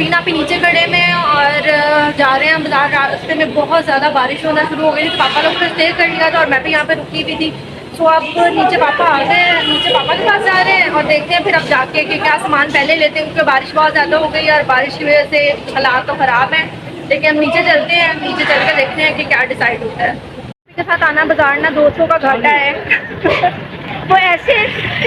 सबीना पे नीचे खड़े में और जा रहे हैं बाजार। रास्ते में बहुत ज़्यादा बारिश होना शुरू हो गई थी। पापा लोग ने स्टे कर लिया था और मैं भी यहाँ पे रुकी हुई थी। तो अब नीचे पापा आ गए हैं, नीचे पापा के पास जा रहे हैं और देखते हैं फिर अब जाके कि क्या सामान पहले लेते हैं, क्योंकि बारिश बहुत ज़्यादा हो गई है और बारिश की वजह से हालात तो ख़राब हैं। लेकिन हम नीचे चलते हैं, नीचे चल कर देखते हैं कि क्या डिसाइड होता है। के साथ आना बाजार ना दोस्तों का घाटा है। वो ऐसे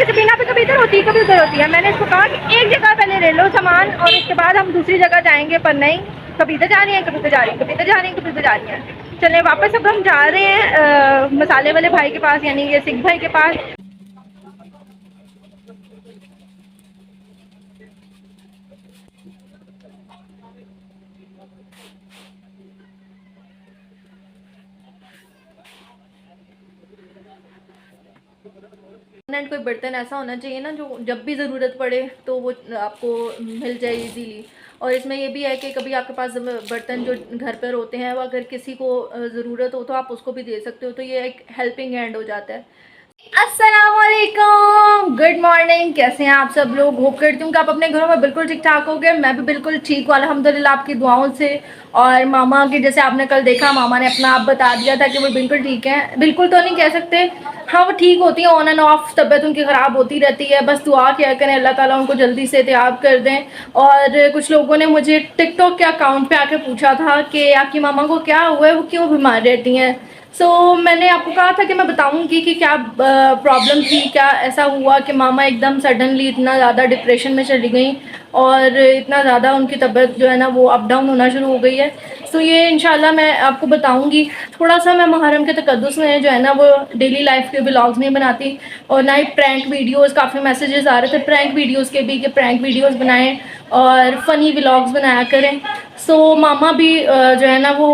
इस बिना पे कभी इधर होती है कभी उधर होती है। मैंने इसको कहा कि एक जगह पहले ले लो सामान और उसके बाद हम दूसरी जगह जाएंगे, पर नहीं, कभी इधर जा रही है कभी इधर जा रही है, कभी इधर जा रही है कभी इधर जा रही है। चले वापस अब हम जा रहे हैं मसाले वाले भाई के पास, यानी ये सिख भाई के पास। कोई बर्तन ऐसा होना चाहिए ना जो जब भी ज़रूरत पड़े तो वो आपको मिल जाए इजीली। और इसमें ये भी है कि कभी आपके पास बर्तन जो घर पर होते हैं वो अगर किसी को ज़रूरत हो तो आप उसको भी दे सकते हो, तो ये एक हेल्पिंग हैंड हो जाता है। अस्सलाम वालेकुम, गुड मॉर्निंग। कैसे हैं आप सब लोग? होप करती हूँ कि आप अपने घरों में बिल्कुल ठीक ठाक हो गए। मैं भी बिल्कुल ठीक हूँ अल्हम्दुलिल्लाह आपकी दुआओं से। और मामा की, जैसे आपने कल देखा, मामा ने अपना आप बता दिया था कि वो बिल्कुल ठीक हैं। बिल्कुल तो नहीं कह सकते, हाँ वो ठीक होती हैं, ऑन एंड ऑफ तबीयत उनकी ख़राब होती रहती है। बस दुआ क्या करें, अल्लाह ताला उनको जल्दी से एहतियात कर दें। और कुछ लोगों ने मुझे टिकटॉक के अकाउंट पे आके पूछा था कि आपकी मामा को क्या हुआ है, वो क्यों बीमार रहती हैं। मैंने आपको कहा था कि मैं बताऊंगी कि क्या प्रॉब्लम थी, क्या ऐसा हुआ कि मामा एकदम सडनली इतना ज़्यादा डिप्रेशन में चली गई और इतना ज़्यादा उनकी तबीयत जो है ना वो अप डाउन होना शुरू हो गई है। ये इंशाल्लाह मैं आपको बताऊंगी। थोड़ा सा मैं मुहर्रम के तकद्दुस में जो है ना वो डेली लाइफ के व्लॉग्स नहीं बनाती और ना ही प्रैंक वीडियोस। काफ़ी मैसेजेस आ रहे थे प्रैंक वीडियोस के भी कि प्रैंक वीडियोस बनाएं और फ़नी व्लॉग्स बनाया करें। मामा भी जो है ना वो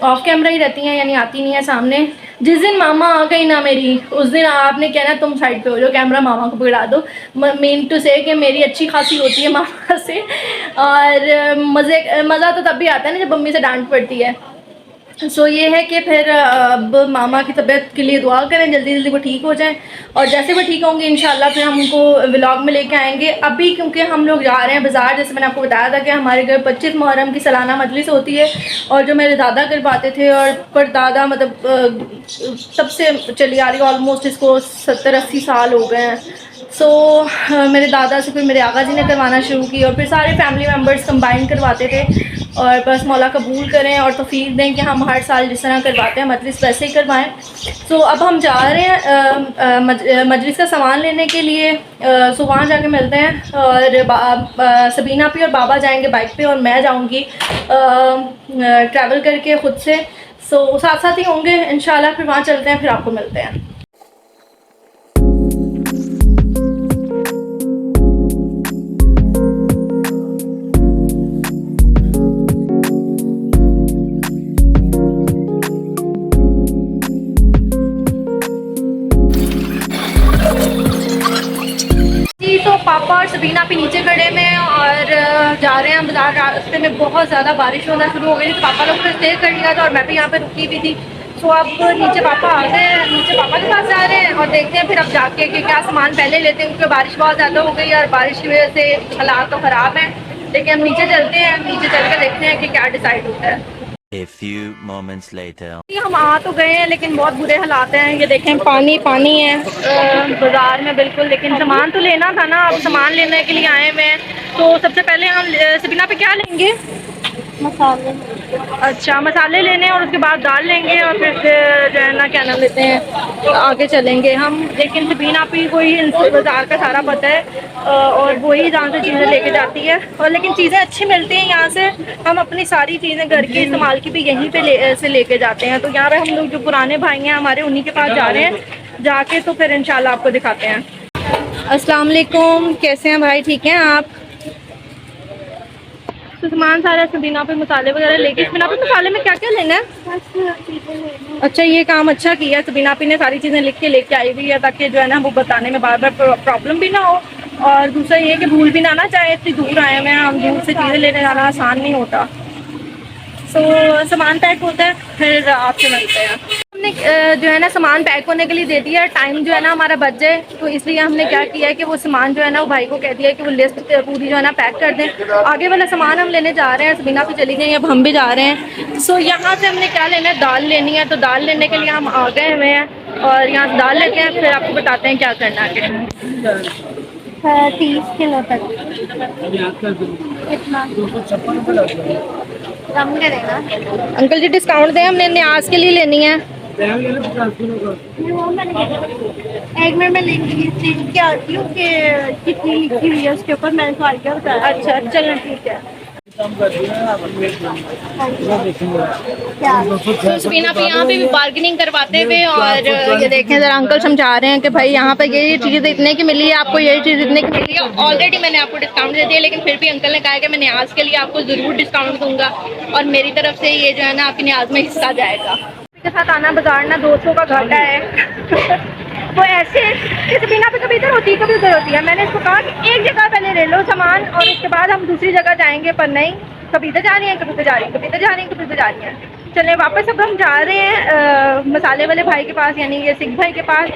ऑफ कैमरा ही रहती हैं, यानी आती नहीं है सामने। जिस दिन मामा आ गई ना मेरी, उस दिन आपने कहना तुम साइड पे हो जाओ, कैमरा मामा को पकड़ा दो। मीन टू से कि मेरी अच्छी खासी होती है मामा से। और मज़ा तो तब भी आता है ना जब मम्मी से डांट पड़ती है। ये है कि फिर अब मामा की तबीयत के लिए दुआ करें, जल्दी जल्दी वो ठीक हो जाएं। और जैसे वो ठीक होंगे इंशाल्लाह फिर हम उनको व्लॉग में लेके आएंगे। अभी क्योंकि हम लोग जा रहे हैं बाज़ार, जैसे मैंने आपको बताया था कि हमारे घर 25 मुहर्रम की सालाना मजलिस होती है और जो मेरे दादा करवाते थे और परदादा, मतलब तब से चली आ रही है, ऑलमोस्ट इसको 70-80 साल हो गए हैं। मेरे दादा से फिर मेरे आगा जी ने करवाना शुरू की और फिर सारे फैमिली मेम्बर्स कंबाइन करवाते थे। और बस मौला कबूल करें और तौफीक दें कि हम हर साल जिस तरह करवाते हैं मजलिस वैसे ही करवाएं। अब हम जा रहे हैं मजलिस का सामान लेने के लिए। वहाँ जाके मिलते हैं। और सबीना भी और बाबा जाएंगे बाइक पे और मैं जाऊँगी ट्रैवल करके ख़ुद से। साथ साथ ही होंगे इंशाल्लाह। फिर वहाँ चलते हैं, फिर आपको मिलते हैं। पापा और सबीना पे नीचे खड़े में और जा रहे हैं बाजार। रास्ते में बहुत ज़्यादा बारिश होना शुरू हो गई थी। पापा लोग ने स्टे कर लिया था और मैं भी यहाँ पे रुकी हुई थी। अब नीचे पापा आ गए हैं, नीचे पापा के पास जा रहे हैं और देखते हैं फिर अब जाके कि क्या सामान पहले लेते हैं, क्योंकि बारिश बहुत ज़्यादा हो गई है और बारिश की वजह से हालात तो ख़राब हैं। लेकिन हम नीचे चलते हैं, नीचे चल कर देखते हैं कि क्या डिसाइड होता है। A few moments later. हम आ तो गए हैं लेकिन बहुत बुरे हालात हैं। ये देखें, पानी पानी है बाजार में बिल्कुल। लेकिन सामान तो लेना था ना, अब सामान लेने के लिए आए हुए हैं। सबसे पहले हम सबीना पे क्या लेंगे? मसाले। अच्छा, मसाले लेने और उसके बाद दाल लेंगे और फिर जो है ना क्या नाम लेते हैं आगे चलेंगे हम। लेकिन सबीना पे कोई बाजार का सारा पता है और वही जहाँ से चीज़ें लेके जाती है। और लेकिन चीज़ें अच्छी मिलती हैं यहाँ से। हम अपनी सारी चीज़ें घर के इस्तेमाल की भी यहीं पे से लेके जाते हैं। तो यहाँ पे हम लोग जो पुराने भाई हैं हमारे, उन्हीं के पास जा रहे हैं। जाके तो फिर इंशाल्लाह आपको दिखाते हैं। अस्सलाम वालेकुम, कैसे हैं भाई? ठीक हैं आप? सामान सारा सबीना पे मसाले वगैरह लेके। सबीना पे मसाले में क्या क्या लेना है? अच्छा, ये काम अच्छा किया। सबीना पे ने सारी चीज़ें लिख के लेके आई हुई है ताकि जो है ना वो बताने में बार बार प्रॉब्लम भी ना हो। और दूसरा ये कि भूल भी ना जाए, इतनी दूर आए हुए हैं हम, दूर से चीज़ें लेने जाना आसान नहीं होता। सो सामान पैक होता है, फिर आपसे मिलते हैं। हमने जो है ना सामान पैक होने के लिए दे दिया, टाइम जो है ना हमारा बच जाए, तो इसलिए हमने क्या किया है कि वो सामान जो है ना वो भाई को कह दिया है कि वो लिस्ट पूरी जो है ना पैक कर दें। आगे वाला सामान हम लेने जा रहे हैं, सबीना भी चली गई, अब हम भी जा रहे हैं। सो यहाँ से हमने क्या लेना है, दाल लेनी है, तो दाल लेने के लिए हम आ गए हुए हैं और यहाँ से दाल लेते हैं, फिर आपको बताते हैं क्या करना है। 30 किलो तक कितना कम करेगा अंकल जी? डिस्काउंट दें, हमने न्याज के लिए लेनी है। एक मिनट में लेंगी क्या आती हूँ कि कितनी लिखी हुई है उसके ऊपर, मैंने तो आइडिया बताया। अच्छा चलो ठीक है। तो सबीना पे यहाँ पे भी बार्गेनिंग करवाते हुए, और ये देखें जरा अंकल समझा रहे हैं कि भाई यहाँ पे ये चीज़ इतने की मिली है, आपको यही चीज़ इतने की मिली है। ऑलरेडी मैंने आपको डिस्काउंट दे दिया, लेकिन फिर भी अंकल ने कहा कि मैं न्याज के लिए आपको ज़रूर डिस्काउंट दूंगा, और मेरी तरफ से ये जो है ना आपकी न्याज में हिस्सा जाएगा। के साथ आना बाजार ना 200 का घाटा है। वो ऐसे सबीना पे कभी इधर होती है कभी उधर होती है। मैंने इसको कहा कि एक जगह पहले ले लो सामान और उसके बाद हम दूसरी जगह जाएंगे, पर नहीं, कभी इधर जा रही है, कभी इधर जा रही है, कभी इधर जा रही है, कभी इधर जा रही है। चले वापस अब हम जा रहे हैं मसाले वाले भाई के पास, यानी ये सिख भाई के पास।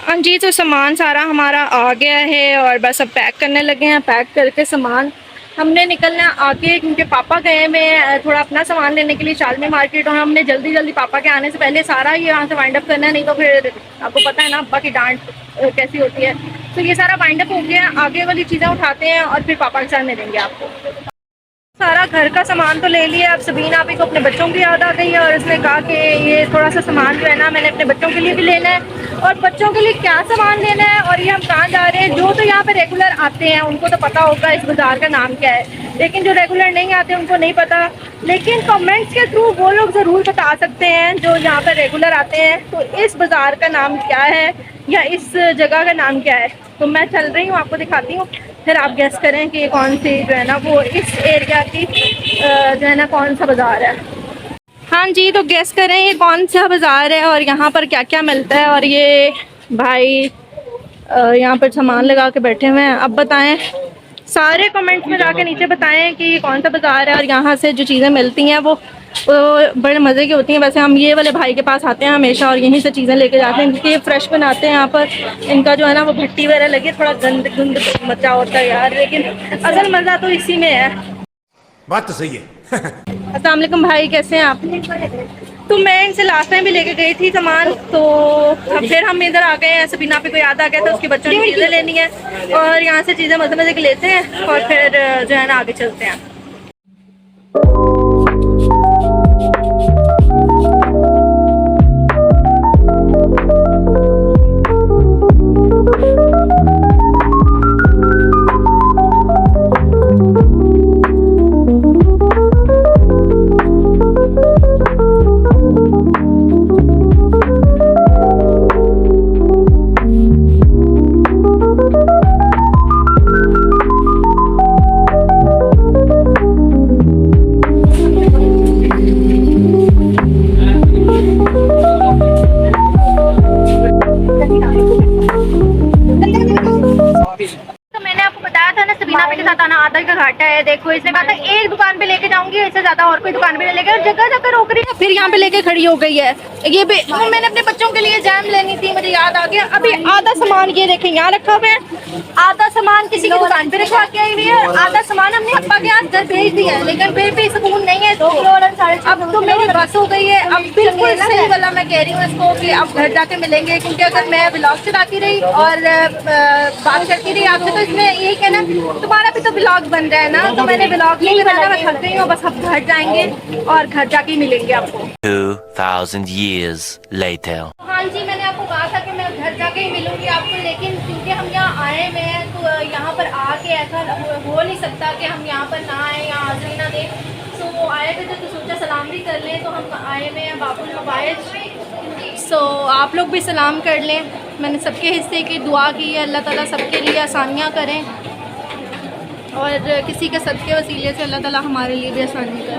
हाँ जी, तो सामान सारा हमारा आ गया है और बस अब पैक करने लगे हैं। पैक करके सामान हमने निकलना आगे, क्योंकि पापा गए में थोड़ा अपना सामान लेने के लिए शालमी मार्केट, और हमने जल्दी जल्दी पापा के आने से पहले सारा ये यहाँ से वाइंड अप करना है, नहीं तो फिर आपको पता है ना अब्बा की डांट कैसी होती है। तो ये सारा वाइंड अप हो गया, आगे वाली चीज़ें उठाते हैं और फिर पापा के साथ मिलेंगे आपको। सारा घर का सामान तो ले लिया, अब सबीना आपी को अपने बच्चों की याद आ गई है और उसने कहा कि ये थोड़ा सा सामान जो है ना मैंने अपने बच्चों के लिए भी लेना है। और बच्चों के लिए क्या सामान लेना है और ये हम कहाँ जा रहे हैं, जो तो यहाँ पे रेगुलर आते हैं उनको तो पता होगा इस बाज़ार का नाम क्या है, लेकिन जो रेगुलर नहीं आते उनको नहीं पता। लेकिन कमेंट्स के थ्रू वो लोग ज़रूर बता सकते हैं जो यहाँ पर रेगुलर आते हैं, तो इस बाज़ार का नाम क्या है या इस जगह का नाम क्या है। तो मैं चल रही हूँ, आपको दिखाती हूँ, फिर आप गेस करें कि कौन सी जो है ना वो इस एरिया की जो है ना कौन सा बाज़ार है। हाँ जी, तो गेस करें ये कौन सा बाज़ार है और यहाँ पर क्या क्या मिलता है। और ये भाई यहाँ पर सामान लगा के बैठे हुए हैं। अब बताएं, सारे कमेंट्स में जाके नीचे बताएं कि ये कौन सा बाज़ार है और यहाँ से जो चीज़ें मिलती हैं वो बड़े मज़े की होती हैं। वैसे हम ये वाले भाई के पास आते हैं हमेशा और यहीं से चीज़ें लेके जाते हैं, क्योंकि ये फ्रेश बनाते हैं यहाँ पर। इनका जो है ना वो भट्टी वगैरह लगी, थोड़ा गंद गुंद मचा होता है यार, लेकिन असल मज़ा तो इसी में है। बात तो सही है। अस्सलाम वालेकुम भाई, कैसे हैं आप? तो मैं इनसे लास्ट टाइम भी लेके गई थी सामान, तो अब फिर हम इधर आ गए हैं। सबीना पे को याद आ गया था, उसके बच्चों की चीज़ें लेनी है और यहाँ से चीज़ें मज़े मज़े की लेते हैं और फिर जो है ना आगे चलते हैं। तो मैंने आपको बताया था ना सबीना पे के साथ आना आधा का घाटा है। देखो इसने कहा था एक दुकान पे लेके जाऊंगी, इससे ज्यादा और कोई दुकान पे नहीं लेके, और जगह जगह रोक रही है, फिर यहाँ पे लेके खड़ी हो गई है। ये भी मैंने अपने बच्चों के लिए जैम लेनी थी, मुझे याद आ गया। अभी आधा सामान ये देखें यहाँ रखा हुआ है, आधा सामान किसी की दुकान पे रखवा के आई हुई है, आधा सामान हमने अब्बा के यहाँ घर भेज दिया है, लेकिन फिर भी सुकून नहीं है। अब तो मेरी बस हो गई है। अब बिल्कुल सही वाला मैं कह रही हूँ इसको कि अब घर जाके मिलेंगे, क्योंकि अगर मैं ब्लॉग चलाती रही और बात करती रही आपसे, तो इसमें यही कहना तुम्हारा भी तो ब्लॉग बन रहा है ना, तो मैंने ब्लॉग यही बनाया। मैं थक गई हूँ, बस अब घर जाएंगे और घर जाके ही मिलेंगे आपको। 2000 years later. हाँ जी, मैंने आपको कहा था कि मैं घर जाके ही मिलूंगी आपको, लेकिन क्योंकि हम यहाँ आए हुए हैं तो यहाँ पर आके ऐसा हो नहीं सकता कि हम यहाँ पर ना आए, यहाँ हाजिरी ना दें। तो आए थे तो सोचा सलाम भी कर लें, तो हम आए हुए हैं बाबुल मवाइज। सो आप लोग भी सलाम कर लें। मैंने सबके हिस्से की दुआ की है, अल्लाह ताला सबके लिए आसानियाँ करें और किसी के सदके वसीले से अल्लाह ताला हमारे लिए भी आसानी करे।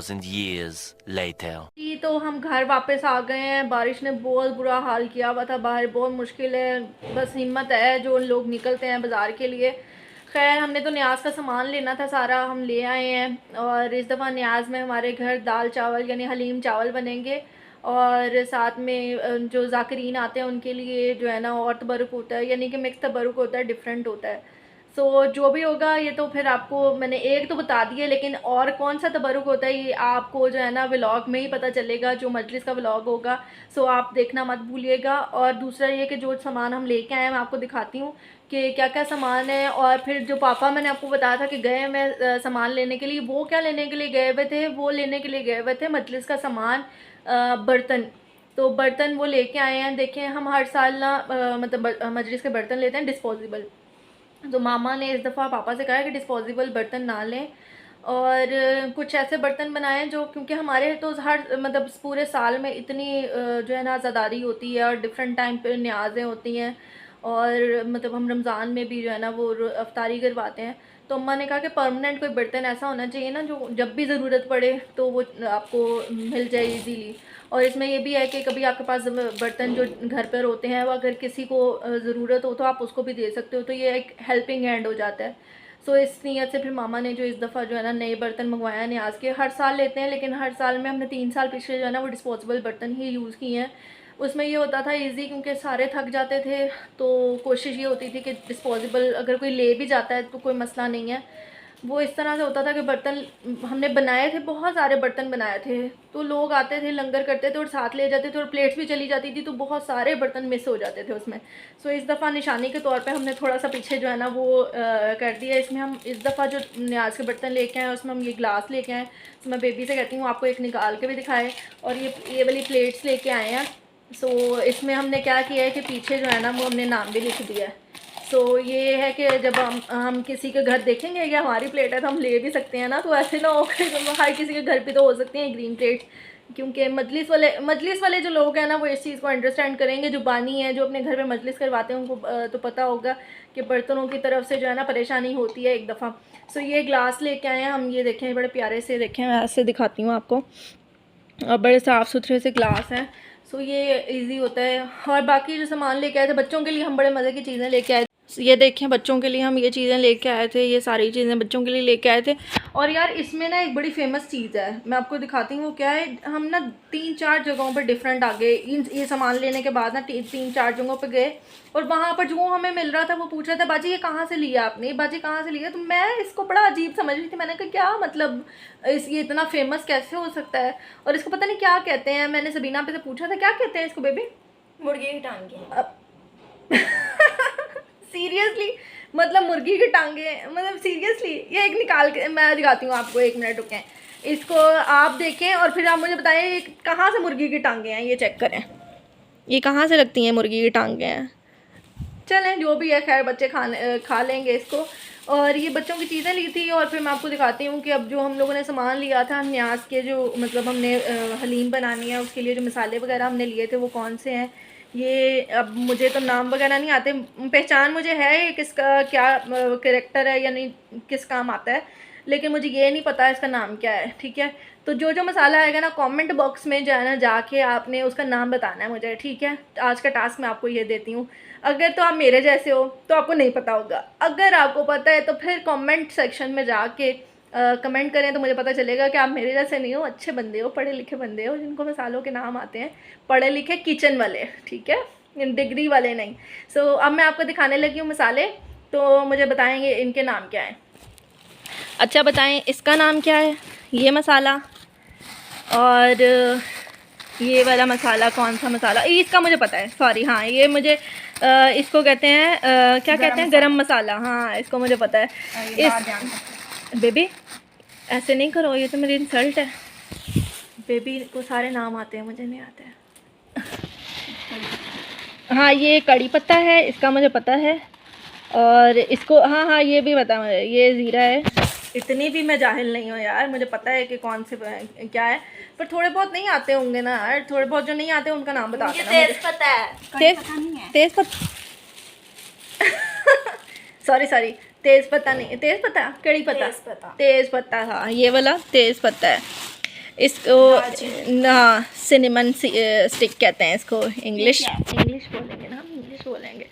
2,000 years later. जी तो हम घर वापस आ गए हैं। बारिश ने बहुत बुरा हाल किया हुआ था, बाहर बहुत मुश्किल है, बस हिम्मत है जो लोग निकलते हैं बाज़ार के लिए। खैर हमने तो न्याज का सामान लेना था, सारा हम ले आए हैं। और इस दफ़ा न्याज में हमारे घर दाल चावल यानी हलीम चावल बनेंगे, और साथ में जो ज़ाकिरीन आते हैं उनके लिए जो है ना और तबरुक होता है, यानी कि मिक्स तबरुक होता है, डिफरेंट होता है। सो जो भी होगा ये तो फिर आपको मैंने एक तो बता दिया, लेकिन और कौन सा तबरुक होता है ये आपको जो है ना व्लॉग में ही पता चलेगा, जो मजलिस का व्लॉग होगा। सो आप देखना मत भूलिएगा। और दूसरा ये कि जो सामान हम लेके आए हैं मैं आपको दिखाती हूँ कि क्या क्या सामान है। और फिर जो पापा मैंने आपको बताया था कि गए मैं सामान लेने के लिए, वो क्या लेने के लिए गए हुए थे, वो लेने के लिए गए हुए थे मजलिस का सामान, बर्तन। तो बर्तन वो लेके आए हैं। देखें हम हर साल ना मतलब मजलिस के बर्तन लेते हैं डिस्पोजेबल, तो मामा ने इस दफ़ा पापा से कहा कि डिस्पोजेबल बर्तन ना लें, और कुछ ऐसे बर्तन बनाए जो, क्योंकि हमारे तो हर मतलब पूरे साल में इतनी जो है ना आज़ादारी होती है और डिफरेंट टाइम पे न्याज़ें होती हैं, और मतलब हम रमज़ान में भी जो है ना वो अफ्तारी करवाते हैं। तो अम्मा ने कहा कि परमानेंट कोई बर्तन ऐसा होना चाहिए ना जो जब भी ज़रूरत पड़े तो वो आपको मिल जाए इजीली। और इसमें ये भी है कि कभी आपके पास बर्तन जो घर पर होते हैं वो अगर किसी को ज़रूरत हो तो आप उसको भी दे सकते हो, तो ये एक हेल्पिंग हैंड हो जाता है। सो इस नीयत से फिर मामा ने जो इस दफ़ा जो है ना नए बर्तन मंगवाया न्याज के। हर साल लेते हैं, लेकिन हर साल में हमने 3 साल पिछले जो है ना वो डिस्पोजेबल बर्तन ही यूज़ किए हैं। उसमें ये होता था इजी, क्योंकि सारे थक जाते थे, तो कोशिश ये होती थी कि डिस्पोजेबल अगर कोई ले भी जाता है तो कोई मसला नहीं है। वो इस तरह से होता था कि बर्तन हमने बनाए थे, बहुत सारे बर्तन बनाए थे, तो लोग आते थे लंगर करते थे और साथ ले जाते थे, और प्लेट्स भी चली जाती थी, तो बहुत सारे बर्तन मिस हो जाते थे उसमें। सो इस दफ़ा निशानी के तौर पे हमने थोड़ा सा पीछे जो है ना वो कर दिया। इसमें हम इस दफ़ा जो न्याज के बर्तन लेके आए उसमें हम ये ग्लास लेके आए। तो मैं बेबी से कहती हूँ आपको एक निकाल के भी दिखाए, और ये वाली प्लेट्स लेके आए हैं। सो इसमें हमने क्या किया है कि पीछे जो है ना वो हमने नाम भी लिख दिया है। सो ये है कि जब हम किसी के घर देखेंगे कि हमारी प्लेट है तो हम ले भी सकते हैं ना, तो ऐसे ना हो कि हर किसी के घर पे तो हो सकती हैं ग्रीन प्लेट, क्योंकि मजलिस वाले जो लोग हैं ना वो इस चीज़ को अंडरस्टैंड करेंगे। जो बानी है जो अपने घर पे मजलिस करवाते हैं उनको तो पता होगा कि बर्तनों की तरफ से जो है ना परेशानी होती है एक दफ़ा। सो ये ग्लास लेके आए हैं हम, ये देखें बड़े प्यारे से, देखें मैं ऐसे दिखाती हूँ आपको, और बड़े साफ़ सुथरे से ग्लास हैं। सो ये इजी होता है। और बाकी जो सामान लेके आए थे बच्चों के लिए, हम बड़े मज़े की चीज़ें लेके आए थे। ये देखें बच्चों के लिए हम ये चीज़ें लेके आए थे, ये सारी चीज़ें बच्चों के लिए लेके आए थे। और यार इसमें ना एक बड़ी फेमस चीज़ है, मैं आपको दिखाती हूँ क्या है। हम ना 3-4 जगहों पर डिफरेंट आ गए, ये सामान लेने के बाद ना 3-4 जगहों पर गए, और वहाँ पर जो हमें मिल रहा था वो पूछ रहा था बाजी ये कहाँ से लिया आपने, बाजी कहाँ से लिया। तो मैं इसको बड़ा अजीब समझ रही थी, मैंने कहा क्या मतलब ये इतना फेमस कैसे हो सकता है, और इसको पता नहीं क्या कहते हैं। मैंने सबीना पे से पूछा था क्या कहते हैं इसको बेबी, मुर्गी की टांगे। सीरियसली मतलब मुर्गी की टांगे, मतलब सीरियसली। ये एक निकाल के मैं दिखाती हूँ आपको, 1 मिनट रुकें, इसको आप देखें और फिर आप मुझे बताएं ये कहाँ से मुर्गी की टांगे हैं। ये चेक करें ये कहाँ से लगती हैं मुर्गी की टांगे हैं। चलें जो भी है, खैर बच्चे खा लेंगे इसको। और ये बच्चों की चीज़ें ली थी, और फिर मैं आपको दिखाती हूँ कि अब जो हम लोगों ने सामान लिया था न्याज के, जो मतलब हमने हलीम बनानी है उसके लिए जो मसाले वगैरह हमने लिए थे वो कौन से हैं। ये अब मुझे तो नाम वगैरह नहीं आते, पहचान मुझे है ये किसका क्या कैरेक्टर है यानी किस काम आता है, लेकिन मुझे ये नहीं पता इसका नाम क्या है। ठीक है, तो जो जो मसाला आएगा ना कमेंट बॉक्स में जो है ना जाके आपने उसका नाम बताना है मुझे। ठीक है, आज का टास्क मैं आपको ये देती हूँ। अगर तो आप मेरे जैसे हो तो आपको नहीं पता होगा, अगर आपको पता है तो फिर कमेंट सेक्शन में जाके कमेंट करें तो मुझे पता चलेगा कि आप मेरे जैसे नहीं हो, अच्छे बंदे हो, पढ़े लिखे बंदे हो जिनको मसालों के नाम आते हैं, पढ़े लिखे किचन वाले। ठीक है, डिग्री वाले नहीं। सो अब मैं आपको दिखाने लगी हूँ मसाले, तो मुझे बताएंगे इनके नाम क्या है। अच्छा बताएं इसका नाम क्या है, ये मसाला, और ये वाला मसाला कौन सा मसाला, इसका मुझे पता है, सॉरी हाँ ये मुझे इसको कहते हैं क्या कहते हैं, गरम मसाला। हाँ इसको मुझे पता है। इस बेबी ऐसे नहीं करो, ये तो मेरी इंसल्ट है। बेबी को सारे नाम आते हैं, मुझे नहीं आते हैं। हाँ ये कड़ी पत्ता है, इसका मुझे पता है। और इसको हाँ ये भी पता मुझे, ये ज़ीरा है। इतनी भी मैं जाहिल नहीं हूँ यार, मुझे पता है कि कौन से क्या है, पर थोड़े बहुत नहीं आते होंगे ना यार, थोड़े बहुत जो नहीं आते उनका नाम बता देना। तेज पत्ता है, तेज पत्ता सॉरी तेज पत्ता नहीं, तेज पत्ता, कड़ी पत्ता, तेज पत्ता, हाँ ये वाला तेज पत्ता है। इसको ना सिनेमन स्टिक कहते हैं इसको, इंग्लिश बोलेंगे ना, हम इंग्लिश बोलेंगे।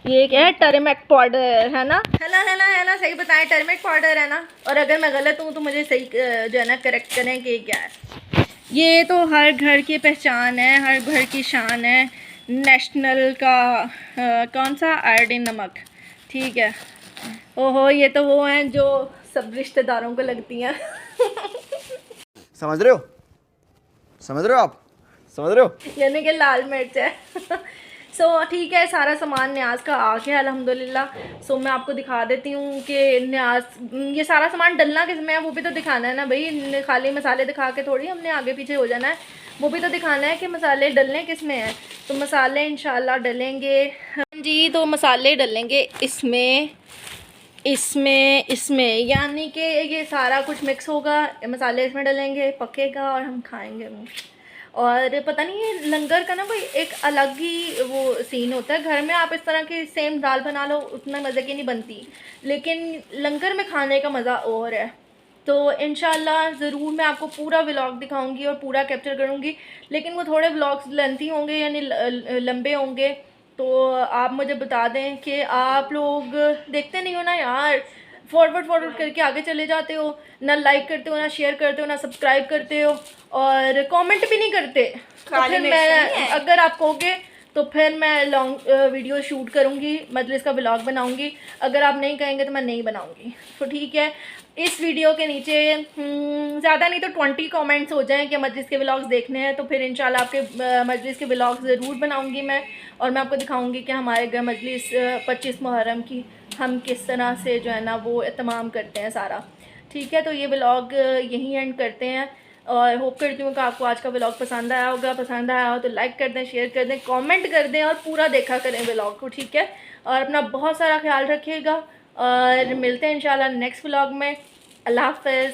ये क्या है, टर्मरिक पाउडर है ना, है ना, सही बताएं, टर्मरिक पाउडर है ना। और अगर मैं गलत हूँ तो मुझे सही जो है ना करेक्ट करें कि क्या है। ये तो हर घर की पहचान है, हर घर की शान है, नेशनल का कौन सा, आयोडीन नमक, ठीक है। ओहो, ये तो वो हैं जो सब रिश्तेदारों को लगती हैं। समझ रहे हो, समझ रहे हो आप, समझ रहे हो, यानी कि लाल मिर्च है। सो ठीक है, सारा सामान न्याज का आ गया अल्हम्दुलिल्लाह। सो मैं आपको दिखा देती हूँ कि न्याज ये सारा सामान डलना किस में है वो भी तो दिखाना है ना भाई। खाली मसाले दिखा के थोड़ी हमने आगे पीछे हो जाना है, वो भी तो दिखाना है कि मसाले डलने किस में है। तो मसाले इंशाल्लाह डलेंगे जी, तो मसाले डलेंगे इसमें यानी कि ये सारा कुछ मिक्स होगा, मसाले इसमें डलेंगे, पकेगा और हम खाएंगे। और पता नहीं ये लंगर का ना कोई एक अलग ही वो सीन होता है। घर में आप इस तरह की सेम दाल बना लो उतना मज़े की नहीं बनती, लेकिन लंगर में खाने का मज़ा और है। तो इंशाल्लाह ज़रूर मैं आपको पूरा व्लॉग दिखाऊंगी और पूरा कैप्चर करूंगी, लेकिन वो थोड़े व्लॉग्स लेंथी होंगे यानी लंबे होंगे। तो आप मुझे बता दें कि आप लोग देखते नहीं हो ना यार, फॉरवर्ड करके आगे चले जाते हो, ना लाइक करते हो, ना शेयर करते हो, ना सब्सक्राइब करते हो, और कमेंट भी नहीं करते। तो फिर मैं, अगर आप कहोगे तो फिर मैं लॉन्ग वीडियो शूट करूँगी, मजलिस का व्लॉग बनाऊँगी। अगर आप नहीं कहेंगे तो मैं नहीं बनाऊँगी। तो ठीक है, इस वीडियो के नीचे ज़्यादा नहीं तो 20 कमेंट्स हो जाएं कि मजलिस के व्लॉग्स देखने हैं, तो फिर इंशाल्लाह आपके मजलिस के व्लॉग्स ज़रूर बनाऊँगी मैं। और मैं आपको दिखाऊँगी कि हमारे घर मजलिस 25 मुहर्रम की हम किस तरह से जो है ना वो एहतमाम करते हैं सारा। ठीक है, तो ये व्लॉग यहीं एंड करते हैं, और होप करती हूँ कि आपको आज का व्लॉग पसंद आया होगा। पसंद आया हो तो लाइक कर दें, शेयर कर दें, कमेंट कर दें और पूरा देखा करें व्लॉग को, ठीक है। और अपना बहुत सारा ख्याल रखिएगा और मिलते हैं इंशाल्लाह नेक्स्ट व्लॉग में। अल्लाह हाफ़िज़।